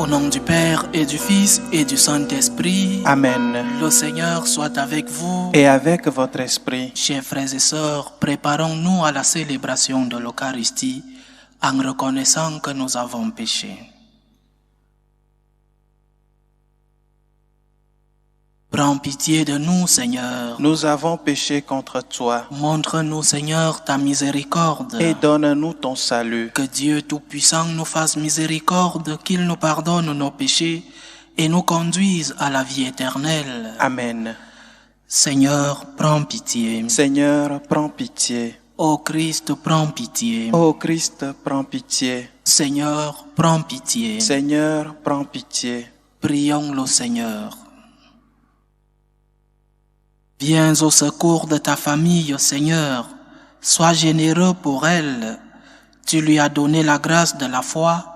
Au nom du Père et du Fils et du Saint-Esprit. Amen. Le Seigneur soit avec vous. Et avec votre esprit. Chers frères et sœurs, préparons-nous à la célébration de l'Eucharistie en reconnaissant que nous avons péché. Prends pitié de nous, Seigneur. Nous avons péché contre toi. Montre-nous, Seigneur, ta miséricorde. Et donne-nous ton salut. Que Dieu Tout-Puissant nous fasse miséricorde, qu'il nous pardonne nos péchés et nous conduise à la vie éternelle. Amen. Seigneur, prends pitié. Seigneur, prends pitié. Ô Christ, prends pitié. Ô Christ, prends pitié. Seigneur, prends pitié. Seigneur, prends pitié. Prions le Seigneur. Viens au secours de ta famille, Seigneur. Sois généreux pour elle. Tu lui as donné la grâce de la foi.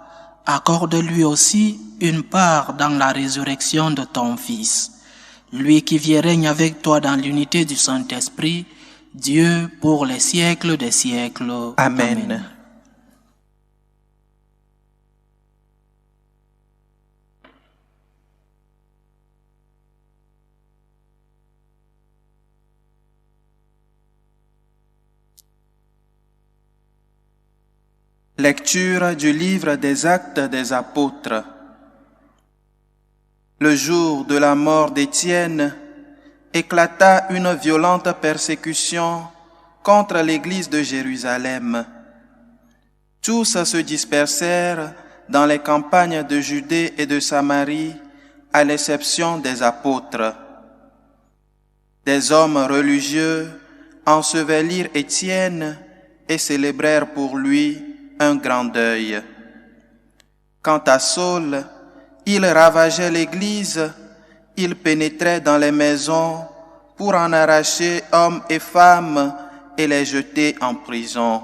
Accorde-lui aussi une part dans la résurrection de ton Fils. Lui qui vit et règne avec toi dans l'unité du Saint-Esprit, Dieu pour les siècles des siècles. Amen. Amen. Lecture du livre des Actes des Apôtres. Le jour de la mort d'Étienne, éclata une violente persécution contre l'église de Jérusalem. Tous se dispersèrent dans les campagnes de Judée et de Samarie, à l'exception des apôtres. Des hommes religieux ensevelirent Étienne et célébrèrent pour lui un grand deuil. Quant à Saul, il ravageait l'église, il pénétrait dans les maisons pour en arracher hommes et femmes et les jeter en prison.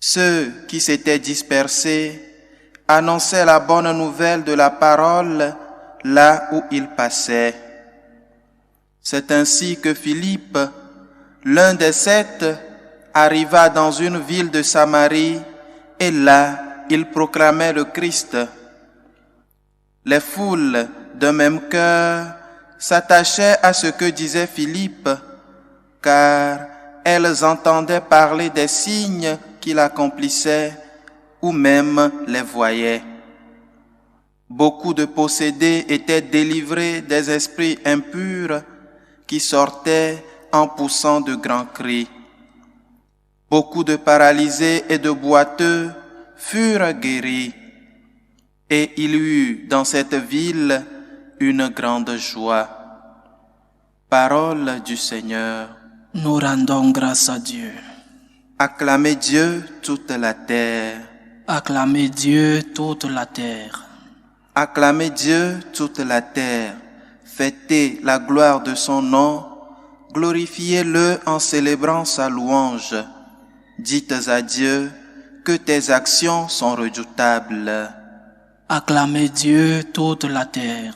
Ceux qui s'étaient dispersés annonçaient la bonne nouvelle de la parole là où ils passaient. C'est ainsi que Philippe, l'un des 7, arriva dans une ville de Samarie, et là, il proclamait le Christ. Les foules, d'un même cœur, s'attachaient à ce que disait Philippe, car elles entendaient parler des signes qu'il accomplissait, ou même les voyaient. Beaucoup de possédés étaient délivrés des esprits impurs qui sortaient en poussant de grands cris. Beaucoup de paralysés et de boiteux furent guéris, et il y eut dans cette ville une grande joie. Parole du Seigneur. Nous rendons grâce à Dieu. Acclamez Dieu toute la terre. Acclamez Dieu toute la terre. Acclamez Dieu toute la terre. Fêtez la gloire de son nom. Glorifiez-le en célébrant sa louange. Dites à Dieu que tes actions sont redoutables. Acclamez Dieu toute la terre.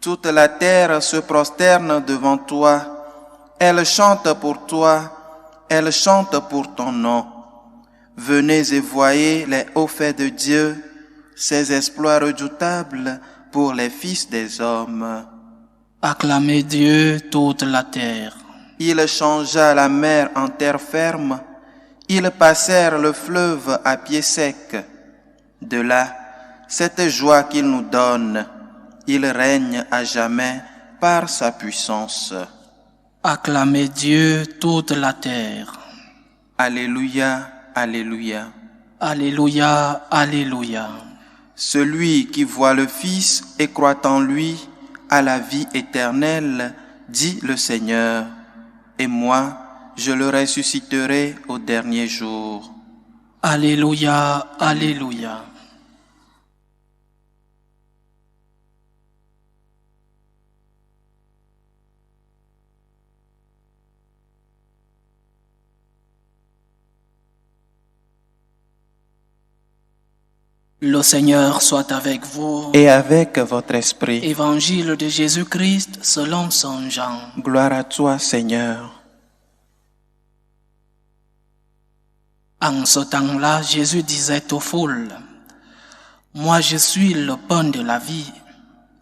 Toute la terre se prosterne devant toi. Elle chante pour toi. Elle chante pour ton nom. Venez et voyez les hauts faits de Dieu, ses exploits redoutables pour les fils des hommes. Acclamez Dieu toute la terre. Il changea la mer en terre ferme. Ils passèrent le fleuve à pied sec. De là, cette joie qu'il nous donne, il règne à jamais par sa puissance. Acclamez Dieu toute la terre. Alléluia, alléluia. Alléluia, alléluia. Celui qui voit le Fils et croit en lui a la vie éternelle, dit le Seigneur. Et moi, je le ressusciterai au dernier jour. Alléluia, alléluia. Le Seigneur soit avec vous. Et avec votre esprit. Évangile de Jésus-Christ selon Saint Jean. Gloire à toi, Seigneur. En ce temps-là, Jésus disait aux foules, Moi je suis le pain de la vie.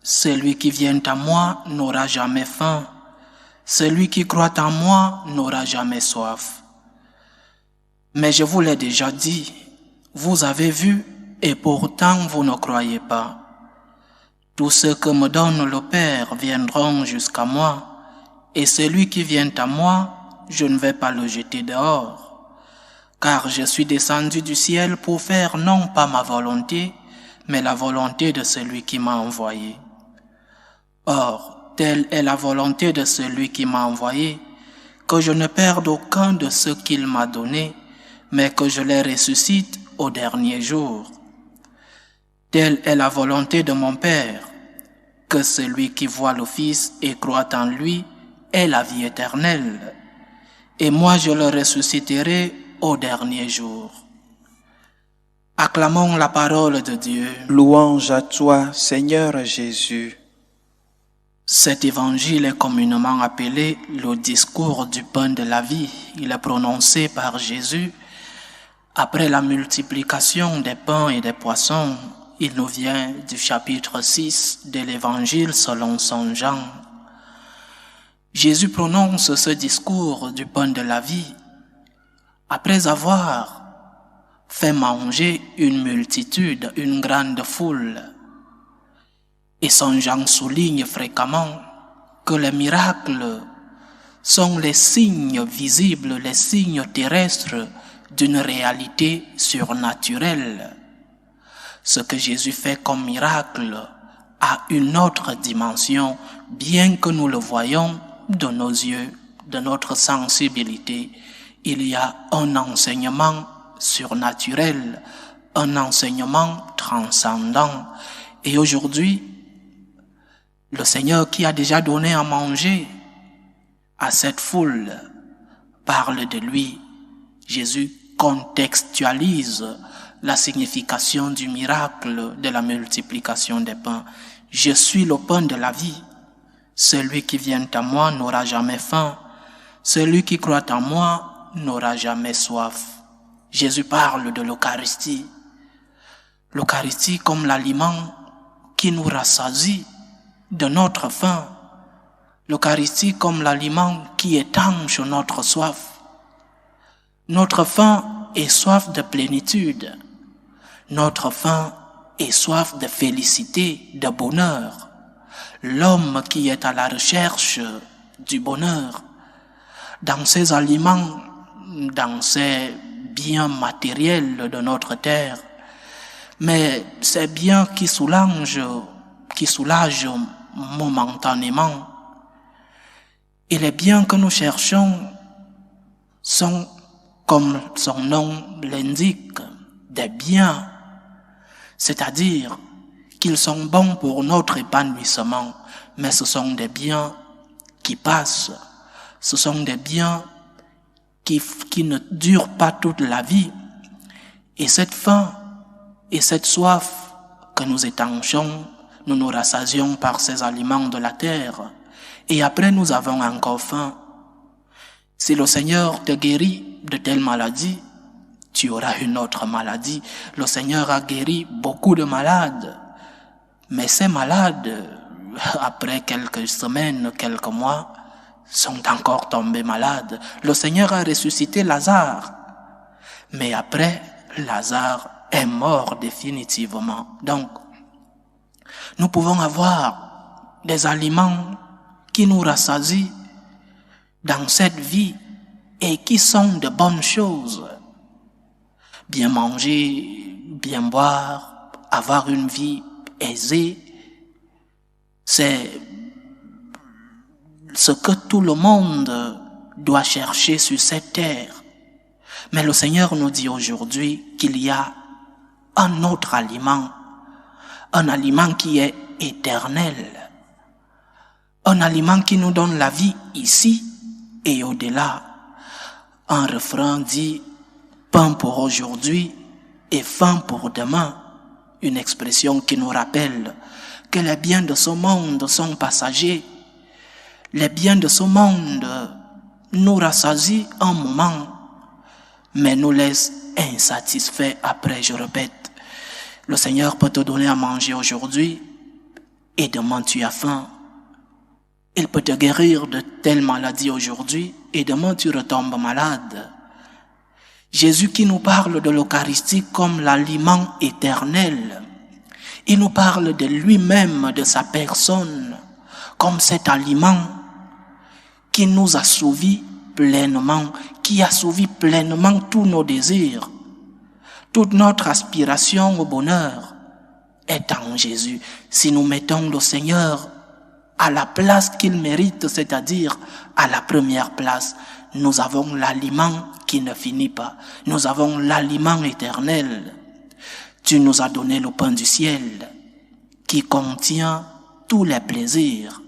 Celui qui vient à moi n'aura jamais faim. Celui qui croit en moi n'aura jamais soif. Mais je vous l'ai déjà dit, vous avez vu et pourtant vous ne croyez pas. Tous ceux que me donne le Père viendront jusqu'à moi, et celui qui vient à moi, je ne vais pas le jeter dehors. Car je suis descendu du ciel pour faire non pas ma volonté, mais la volonté de celui qui m'a envoyé. Or, telle est la volonté de celui qui m'a envoyé, que je ne perde aucun de ce qu'il m'a donné, mais que je les ressuscite au dernier jour. Telle est la volonté de mon Père, que celui qui voit le Fils et croit en lui ait la vie éternelle, et moi je le ressusciterai au dernier jour. Acclamons la parole de Dieu. Louange à toi, Seigneur Jésus. Cet évangile est communément appelé le discours du pain de la vie. Il est prononcé par Jésus après la multiplication des pains et des poissons. Il nous vient du chapitre 6 de l'évangile selon saint Jean. Jésus prononce ce discours du pain de la vie après avoir fait manger une multitude, une grande foule. Et saint Jean souligne fréquemment que les miracles sont les signes visibles, les signes terrestres d'une réalité surnaturelle. Ce que Jésus fait comme miracle a une autre dimension, bien que nous le voyons de nos yeux, de notre sensibilité. Il y a un enseignement surnaturel, un enseignement transcendant. Et aujourd'hui, le Seigneur qui a déjà donné à manger à cette foule parle de lui. Jésus contextualise la signification du miracle de la multiplication des pains. Je suis le pain de la vie. Celui qui vient à moi n'aura jamais faim. Celui qui croit en moi n'aura jamais soif. Jésus parle de l'Eucharistie. L'Eucharistie comme l'aliment qui nous rassasie de notre faim. L'Eucharistie comme l'aliment qui étanche notre soif. Notre faim est soif de plénitude. Notre faim est soif de félicité, de bonheur. L'homme qui est à la recherche du bonheur, dans ces aliments, dans ces biens matériels de notre terre, mais ces biens qui soulagent momentanément. Et les biens que nous cherchons sont, comme son nom l'indique, des biens, c'est-à-dire qu'ils sont bons pour notre épanouissement, mais ce sont des biens qui passent, ce sont des biens qui ne durent pas toute la vie. Et cette faim et cette soif que nous étanchons, nous nous rassasions par ces aliments de la terre, et après nous avons encore faim. Si le Seigneur te guérit de telle maladie, tu auras une autre maladie. Le Seigneur a guéri beaucoup de malades, mais ces malades, après quelques semaines, quelques mois, sont encore tombés malades. Le Seigneur a ressuscité Lazare, mais après, Lazare est mort définitivement. Donc, nous pouvons avoir des aliments qui nous rassasient dans cette vie et qui sont de bonnes choses. Bien manger, bien boire, avoir une vie aisée, c'est ce que tout le monde doit chercher sur cette terre. Mais le Seigneur nous dit aujourd'hui qu'il y a un autre aliment, un aliment qui est éternel, un aliment qui nous donne la vie ici et au-delà. Un refrain dit « pain pour aujourd'hui et faim pour demain », une expression qui nous rappelle que les biens de ce monde sont passagers. Les biens de ce monde nous rassasient un moment, mais nous laissent insatisfaits après, je répète. Le Seigneur peut te donner à manger aujourd'hui et demain tu as faim. Il peut te guérir de telle maladie aujourd'hui et demain tu retombes malade. Jésus qui nous parle de l'Eucharistie comme l'aliment éternel. Il nous parle de lui-même, de sa personne, comme cet aliment qui nous assouvit pleinement, qui assouvit pleinement tous nos désirs. Toute notre aspiration au bonheur est en Jésus. Si nous mettons le Seigneur à la place qu'il mérite, c'est-à-dire à la première place, nous avons l'aliment qui ne finit pas. Nous avons l'aliment éternel. Tu nous as donné le pain du ciel qui contient tous les plaisirs,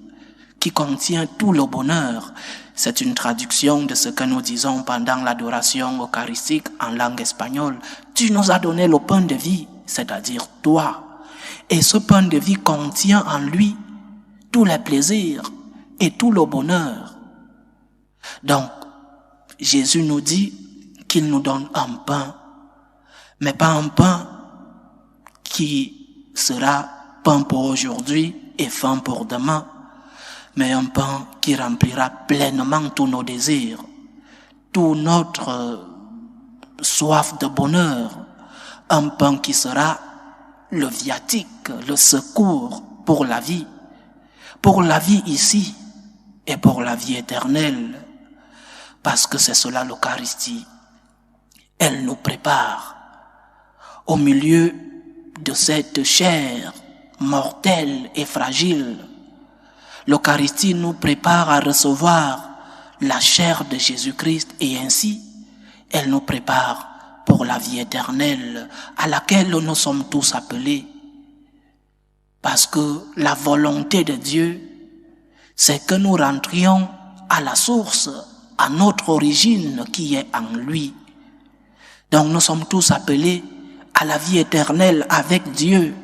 qui contient tout le bonheur. C'est une traduction de ce que nous disons pendant l'adoration eucharistique en langue espagnole. Tu nous as donné le pain de vie, c'est-à-dire toi. Et ce pain de vie contient en lui tous les plaisirs et tout le bonheur. Donc, Jésus nous dit qu'il nous donne un pain, mais pas un pain qui sera pain pour aujourd'hui et faim pour demain, mais un pain qui remplira pleinement tous nos désirs, toute notre soif de bonheur, un pain qui sera le viatique, le secours pour la vie ici et pour la vie éternelle, parce que c'est cela l'Eucharistie. Elle nous prépare au milieu de cette chair mortelle et fragile. L'Eucharistie nous prépare à recevoir la chair de Jésus-Christ et ainsi, elle nous prépare pour la vie éternelle à laquelle nous sommes tous appelés. Parce que la volonté de Dieu, c'est que nous rentrions à la source, à notre origine qui est en lui. Donc nous sommes tous appelés à la vie éternelle avec Dieu,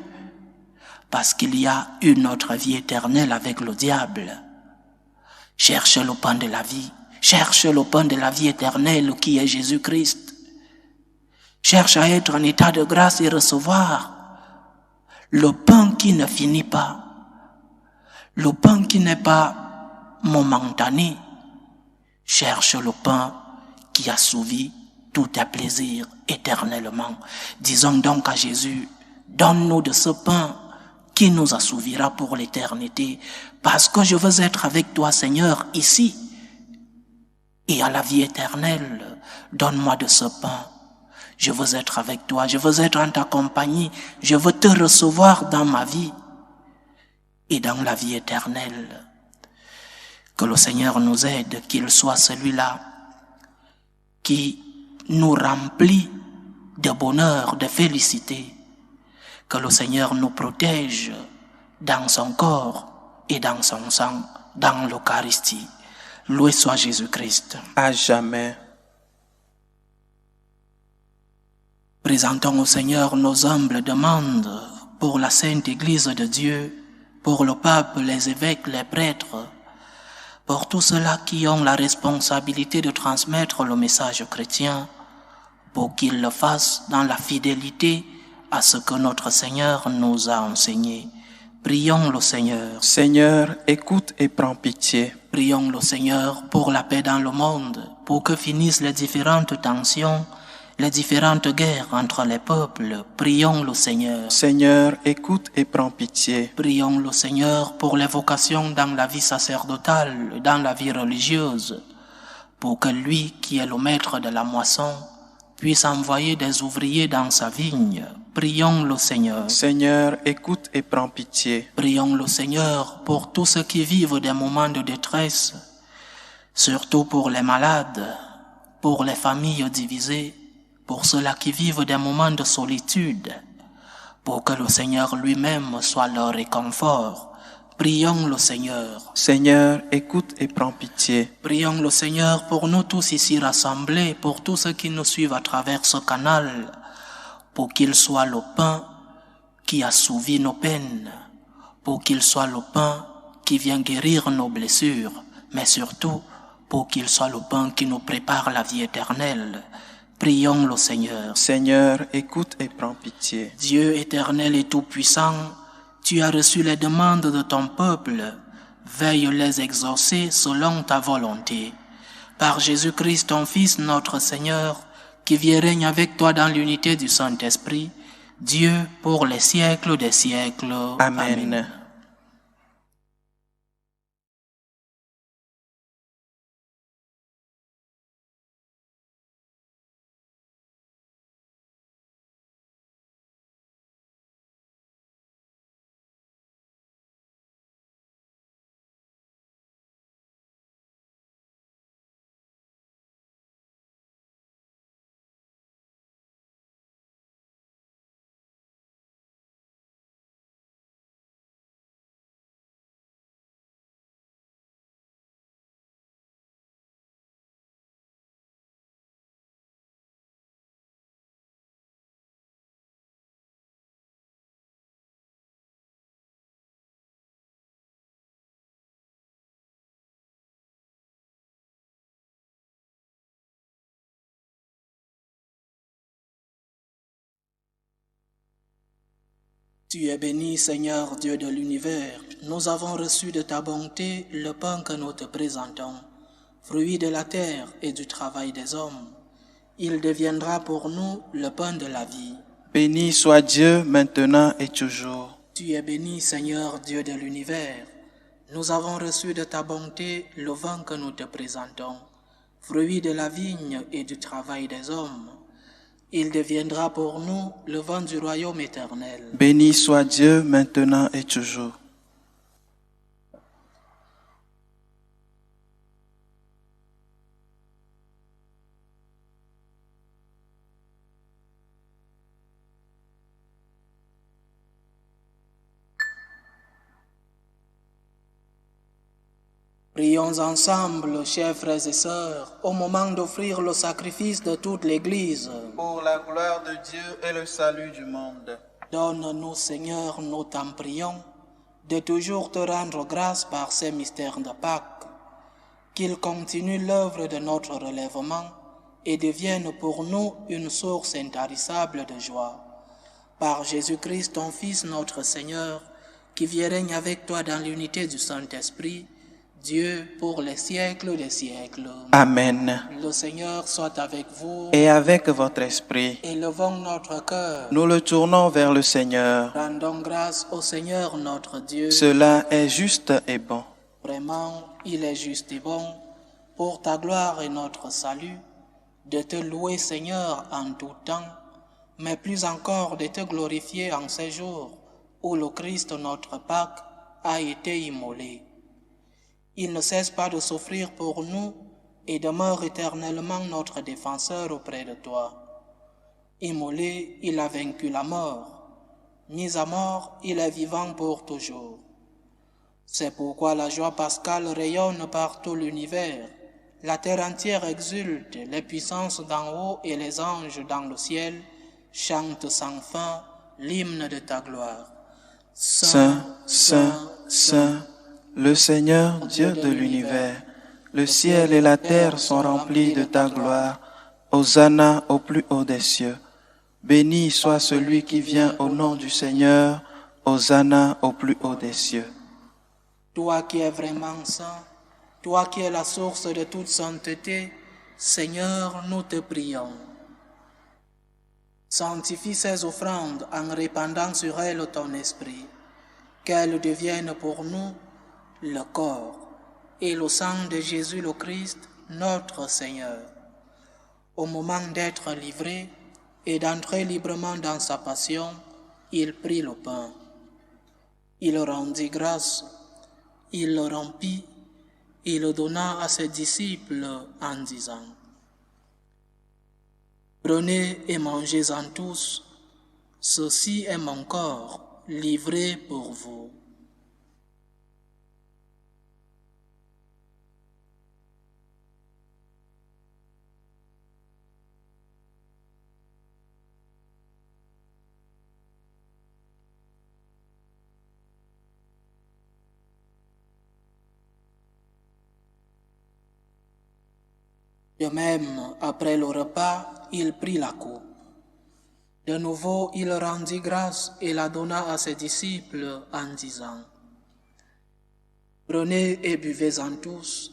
parce qu'il y a une autre vie éternelle avec le diable. Cherche le pain de la vie, cherche le pain de la vie éternelle qui est Jésus-Christ. Cherche à être en état de grâce et recevoir le pain qui ne finit pas, le pain qui n'est pas momentané. Cherche le pain qui assouvit tous tes plaisirs éternellement. Disons donc à Jésus, donne-nous de ce pain qui nous assouvira pour l'éternité, parce que je veux être avec toi, Seigneur, ici et à la vie éternelle. Donne-moi de ce pain. Je veux être avec toi, je veux être en ta compagnie, je veux te recevoir dans ma vie et dans la vie éternelle. Que le Seigneur nous aide, qu'il soit celui-là qui nous remplit de bonheur, de félicité. Que le Seigneur nous protège dans son corps et dans son sang, dans l'Eucharistie. Loué soit Jésus-Christ. À jamais. Présentons au Seigneur nos humbles demandes pour la Sainte Église de Dieu, pour le pape, les évêques, les prêtres, pour tous ceux-là qui ont la responsabilité de transmettre le message chrétien, pour qu'ils le fassent dans la fidélité à ce que notre Seigneur nous a enseigné. Prions le Seigneur. Seigneur, écoute et prends pitié. Prions le Seigneur pour la paix dans le monde, pour que finissent les différentes tensions, les différentes guerres entre les peuples. Prions le Seigneur. Seigneur, écoute et prends pitié. Prions le Seigneur pour les vocations dans la vie sacerdotale, dans la vie religieuse, pour que lui qui est le maître de la moisson puisse envoyer des ouvriers dans sa vigne. Prions le Seigneur. Seigneur, écoute et prends pitié. Prions le Seigneur pour tous ceux qui vivent des moments de détresse, surtout pour les malades, pour les familles divisées, pour ceux-là qui vivent des moments de solitude, pour que le Seigneur lui-même soit leur réconfort. Prions le Seigneur. Seigneur, écoute et prends pitié. Prions le Seigneur pour nous tous ici rassemblés, pour tous ceux qui nous suivent à travers ce canal, pour qu'il soit le pain qui assouvit nos peines, pour qu'il soit le pain qui vient guérir nos blessures, mais surtout pour qu'il soit le pain qui nous prépare la vie éternelle. Prions le Seigneur. Seigneur, écoute et prends pitié. Dieu éternel et tout-puissant, tu as reçu les demandes de ton peuple. Veille les exaucer selon ta volonté. Par Jésus-Christ, ton Fils, notre Seigneur, qui vit et règne avec toi dans l'unité du Saint-Esprit, Dieu pour les siècles des siècles. Amen. Tu es béni, Seigneur Dieu de l'univers. Nous avons reçu de ta bonté le pain que nous te présentons, fruit de la terre et du travail des hommes. Il deviendra pour nous le pain de la vie. Béni soit Dieu maintenant et toujours. Tu es béni, Seigneur Dieu de l'univers. Nous avons reçu de ta bonté le vin que nous te présentons, fruit de la vigne et du travail des hommes. Il deviendra pour nous le vin du royaume éternel. Béni soit Dieu maintenant et toujours. Prions ensemble, chers frères et sœurs, au moment d'offrir le sacrifice de toute l'Église. Pour la gloire de Dieu et le salut du monde. Donne-nous, Seigneur, nous t'en prions, de toujours te rendre grâce par ces mystères de Pâques, qu'ils continuent l'œuvre de notre relèvement et deviennent pour nous une source intarissable de joie. Par Jésus-Christ, ton Fils, notre Seigneur, qui vit et règne avec toi dans l'unité du Saint-Esprit, Dieu pour les siècles des siècles. Amen. Le Seigneur soit avec vous. Et avec votre esprit, Élevons notre cœur. nous le tournons vers le Seigneur. Rendons grâce au Seigneur notre Dieu. Cela est juste et bon. Vraiment, il est juste et bon, pour ta gloire et notre salut, de te louer, Seigneur, en tout temps, mais plus encore de te glorifier en ces jours où le Christ, notre Pâque, a été immolé. Il ne cesse pas de souffrir pour nous et demeure éternellement notre défenseur auprès de toi. Immolé, il a vaincu la mort. Mis à mort, il est vivant pour toujours. C'est pourquoi la joie pascale rayonne par tout l'univers. La terre entière exulte, les puissances d'en haut et les anges dans le ciel chantent sans fin l'hymne de ta gloire. Saint, Saint, Saint, le Seigneur Dieu de l'univers, le ciel et la terre sont remplis de ta gloire. Hosanna au plus haut des cieux. Béni soit celui qui vient au nom du Seigneur. Hosanna au plus haut des cieux. Toi qui es vraiment saint, toi qui es la source de toute sainteté, Seigneur, nous te prions. Sanctifie ces offrandes en répandant sur elles ton esprit, qu'elles deviennent pour nous le corps et le sang de Jésus le Christ, notre Seigneur. Au moment d'être livré et d'entrer librement dans sa passion, il prit le pain. Il rendit grâce, il le rompit, il le donna à ses disciples en disant: Prenez et mangez-en tous, ceci est mon corps livré pour vous. De même, après le repas, il prit la coupe. De nouveau, il rendit grâce et la donna à ses disciples en disant, « Prenez et buvez-en tous,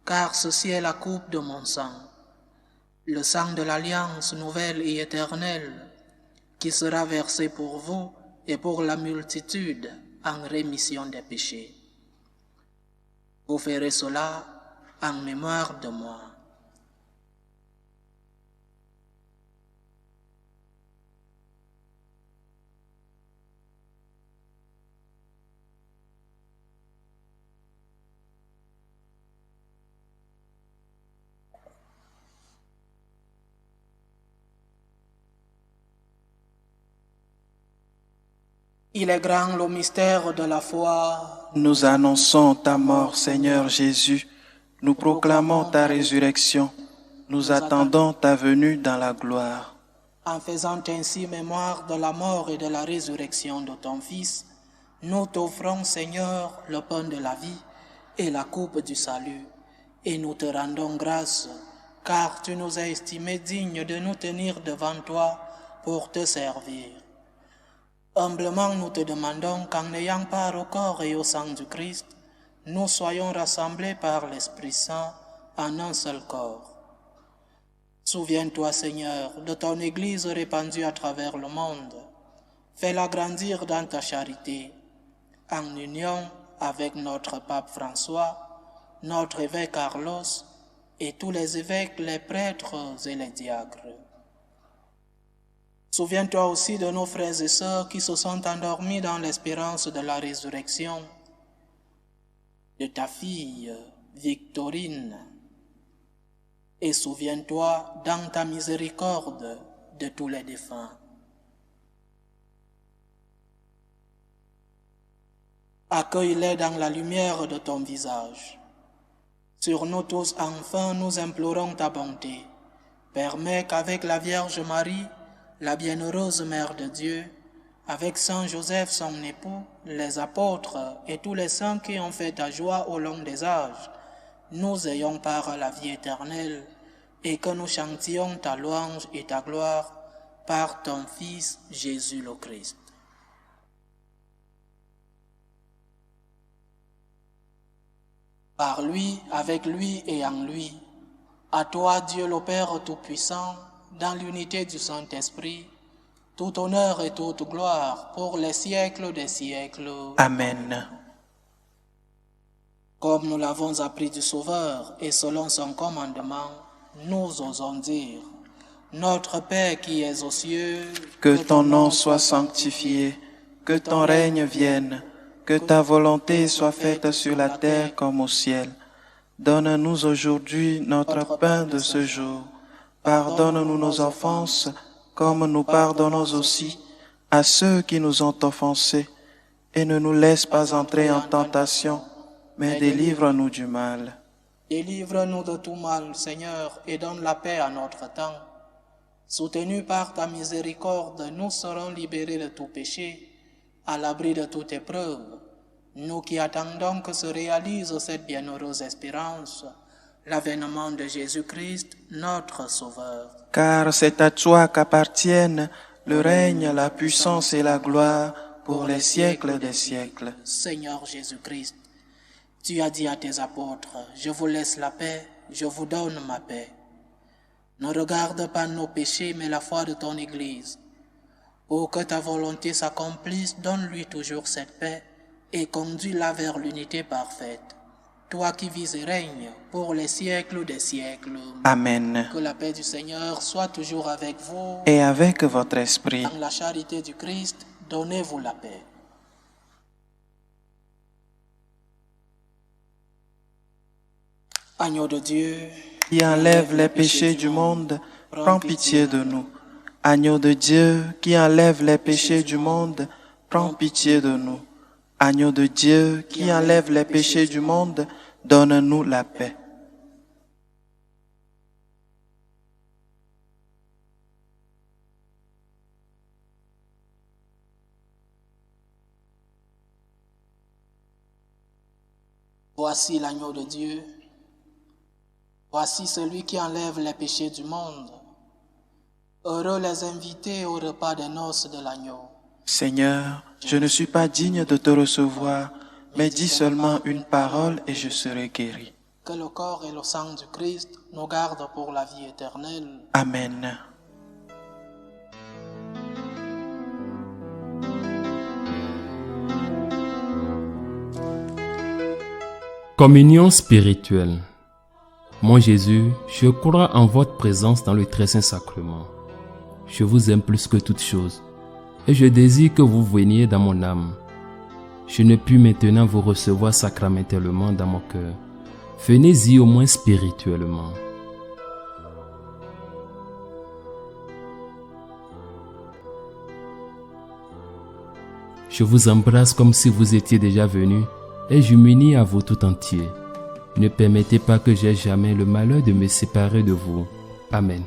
car ceci est la coupe de mon sang, le sang de l'alliance nouvelle et éternelle, qui sera versé pour vous et pour la multitude en rémission des péchés. Vous ferez cela en mémoire de moi. » Il est grand le mystère de la foi. Nous annonçons ta mort, Seigneur Jésus. Nous proclamons ta résurrection. Nous attendons ta venue dans la gloire. En faisant ainsi mémoire de la mort et de la résurrection de ton Fils, nous t'offrons, Seigneur, le pain de la vie et la coupe du salut, et nous te rendons grâce, car tu nous as estimés dignes de nous tenir devant toi pour te servir. Humblement, nous te demandons qu'en ayant part au corps et au sang du Christ, nous soyons rassemblés par l'Esprit Saint en un seul corps. Souviens-toi, Seigneur, de ton Église répandue à travers le monde. Fais-la grandir dans ta charité, en union avec notre pape François, notre évêque Carlos et tous les évêques, les prêtres et les diacres. Souviens-toi aussi de nos frères et sœurs qui se sont endormis dans l'espérance de la résurrection, de ta fille Victorine, et souviens-toi dans ta miséricorde de tous les défunts. Accueille-les dans la lumière de ton visage. Sur nous tous, enfin, nous implorons ta bonté. Permets qu'avec la Vierge Marie, la bienheureuse Mère de Dieu, avec Saint Joseph son époux, les apôtres et tous les saints qui ont fait ta joie au long des âges, nous ayons part à la vie éternelle et que nous chantions ta louange et ta gloire par ton Fils Jésus le Christ. Par lui, avec lui et en lui, à toi Dieu le Père Tout-Puissant, dans l'unité du Saint-Esprit, tout honneur et toute gloire pour les siècles des siècles. Amen. Comme nous l'avons appris du Sauveur et selon son commandement, nous osons dire, Notre Père qui es aux cieux, que ton nom soit sanctifié, que ton règne vienne, que ta volonté soit faite sur la terre comme au ciel. Donne-nous aujourd'hui notre pain de ce jour. Pardonne-nous nos offenses, comme nous pardonnons aussi à ceux qui nous ont offensés. Et ne nous laisse pas entrer en tentation, mais délivre-nous du mal. Délivre-nous de tout mal, Seigneur, et donne la paix à notre temps. Soutenus par ta miséricorde, nous serons libérés de tout péché, à l'abri de toute épreuve. Nous qui attendons que se réalise cette bienheureuse espérance, l'avènement de Jésus-Christ, notre Sauveur. Car c'est à toi qu'appartiennent le règne, la puissance et la gloire pour les siècles des siècles. Seigneur Jésus-Christ, tu as dit à tes apôtres, « Je vous laisse la paix, je vous donne ma paix. » Ne regarde pas nos péchés, mais la foi de ton Église. Pour que ta volonté s'accomplisse, donne-lui toujours cette paix et conduis-la vers l'unité parfaite. Toi qui vis et règnes pour les siècles des siècles. Amen. Que la paix du Seigneur soit toujours avec vous. Et avec votre esprit. Dans la charité du Christ, donnez-vous la paix. Agneau de Dieu, qui enlève les péchés du monde, prends pitié de nous. Agneau de Dieu, qui enlève les péchés du monde, prends pitié de nous. Agneau de Dieu, qui enlève les péchés du monde, donne-nous la paix. Voici l'agneau de Dieu. Voici celui qui enlève les péchés du monde. Heureux les invités au repas des noces de l'agneau. Seigneur, je ne suis pas digne de te recevoir, mais dis seulement une parole et je serai guéri. Que le corps et le sang du Christ nous gardent pour la vie éternelle. Amen. Communion spirituelle. Mon Jésus, je crois en votre présence dans le très saint sacrement. Je vous aime plus que toute chose, et je désire que vous veniez dans mon âme. Je ne puis maintenant vous recevoir sacramentellement dans mon cœur. Venez-y au moins spirituellement. Je vous embrasse comme si vous étiez déjà venu, et je m'unis à vous tout entier. Ne permettez pas que j'aie jamais le malheur de me séparer de vous. Amen.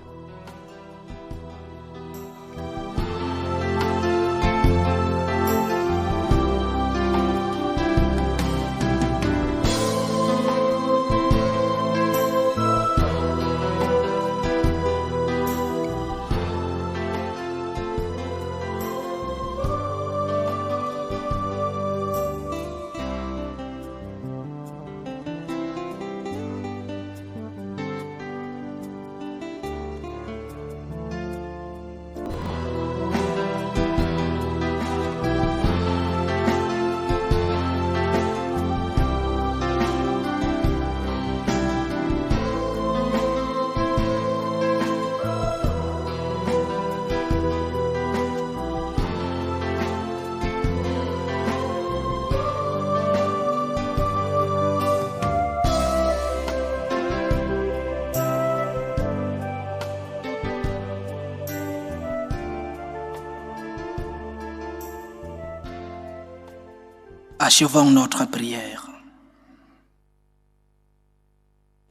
Achevons notre prière.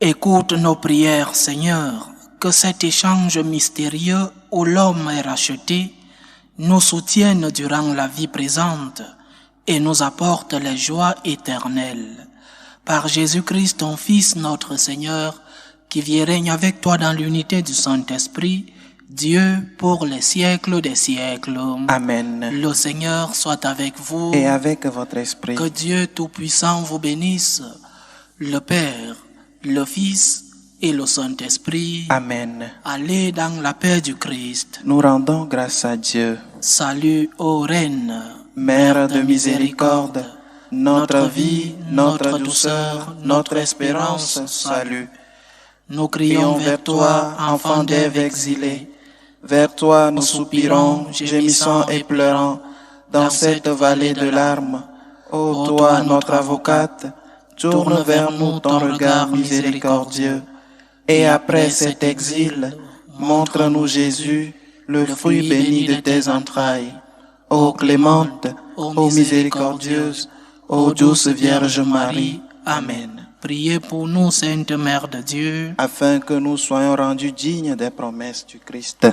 Écoute nos prières, Seigneur, que cet échange mystérieux où l'homme est racheté nous soutienne durant la vie présente et nous apporte les joies éternelles. Par Jésus-Christ, ton Fils, notre Seigneur, qui vit et règne avec toi dans l'unité du Saint-Esprit, Dieu pour les siècles des siècles. Amen. Le Seigneur soit avec vous. Et avec votre esprit. Que Dieu Tout-Puissant vous bénisse, le Père, le Fils et le Saint-Esprit. Amen. Allez dans la paix du Christ. Nous rendons grâce à Dieu. Salut, ô Reine, Mère de miséricorde, notre vie, notre douceur, notre espérance, salut. Nous crions vers toi, enfant d'Ève exilée. Vers toi nous soupirons, gémissant et pleurant, dans cette vallée de larmes. Ô toi, notre avocate, tourne vers nous ton regard miséricordieux. Et après cet exil, montre-nous Jésus, le fruit béni de tes entrailles. Ô clémente, ô miséricordieuse, ô douce Vierge Marie. Amen. Priez pour nous, Sainte Mère de Dieu, Afin que nous soyons rendus dignes des promesses du Christ.